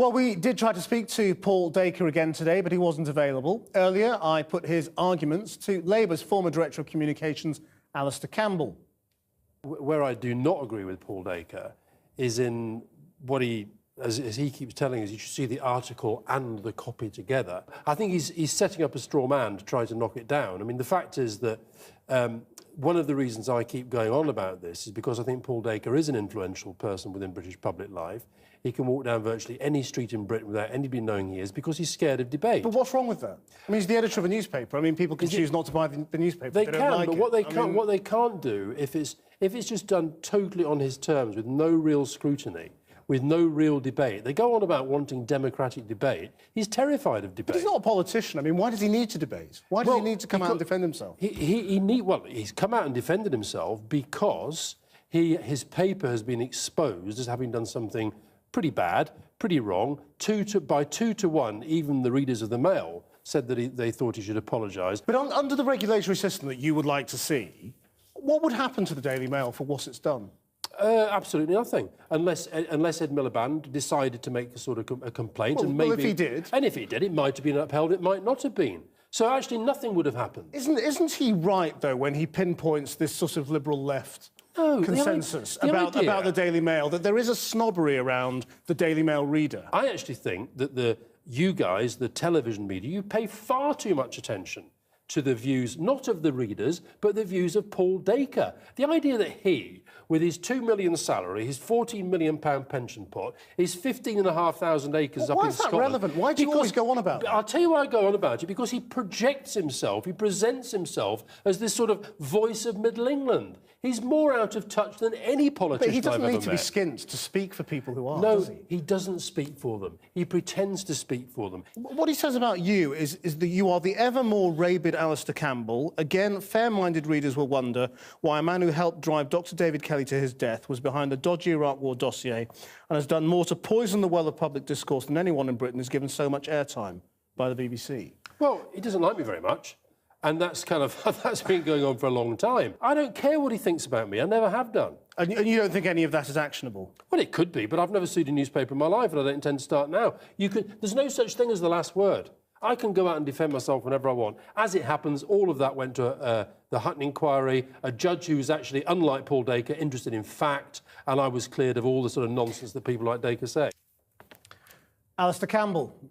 Well, we did try to speak to Paul Dacre again today, but he wasn't available. Earlier, I put his arguments to Labour's former Director of Communications, Alastair Campbell. Where I do not agree with Paul Dacre is in what he, as he keeps telling us, you should see the article and the copy together. I think he's setting up a straw man to try to knock it down. I mean, the fact is that one of the reasons I keep going on about this is because I think Paul Dacre is an influential person within British public life. He can walk down virtually any street in Britain without anybody knowing he is because he's scared of debate. But what's wrong with that? I mean, he's the editor of a newspaper. I mean, people can choose not to buy the newspaper. They if can, don't like but it. what they can't do, if it's just done totally on his terms, with no real scrutiny, with no real debate. They go on about wanting democratic debate. He's terrified of debate. But he's not a politician. I mean, why does he need to debate? Why does he need to come out and defend himself? He's come out and defended himself because his paper has been exposed as having done something pretty bad, pretty wrong. By 2 to 1, even the readers of the Mail said that they thought he should apologise. But under the regulatory system that you would like to see, what would happen to the Daily Mail for what it's done? Absolutely nothing, unless Ed Miliband decided to make a sort of a complaint. Well, and maybe, well, if he did... And if he did, it might have been upheld, it might not have been. So actually nothing would have happened. Isn't he right, though, when he pinpoints this sort of liberal left consensus about the Daily Mail, that there is a snobbery around the Daily Mail reader? I actually think that you guys, the television media, you pay far too much attention to the views, not of the readers, but the views of Paul Dacre. The idea that he, with his £2 million salary, his £14 million pension pot, his 15,500 acres up in Scotland... Why is that relevant? Why do you always go on about that? I'll tell you why I go on about it, because he projects himself, he presents himself as this sort of voice of Middle England. He's more out of touch than any politician I've ever met. But he doesn't need to be skint to speak for people who are, no, does he? He doesn't speak for them. He pretends to speak for them. What he says about you is that you are the ever more rabid Alastair Campbell. Again, fair-minded readers will wonder why a man who helped drive Dr. David Kelly to his death was behind the dodgy Iraq War dossier and has done more to poison the well of public discourse than anyone in Britain is given so much airtime by the BBC. Well, he doesn't like me very much. And that's that's been going on for a long time. I don't care what he thinks about me. I never have done. And you don't think any of that is actionable? Well, it could be, but I've never seen a newspaper in my life, and I don't intend to start now. There's no such thing as the last word. I can go out and defend myself whenever I want. As it happens, all of that went to the Hutton inquiry, a judge who was actually, unlike Paul Dacre, interested in fact, and I was cleared of all the sort of nonsense that people like Dacre say. Alastair Campbell.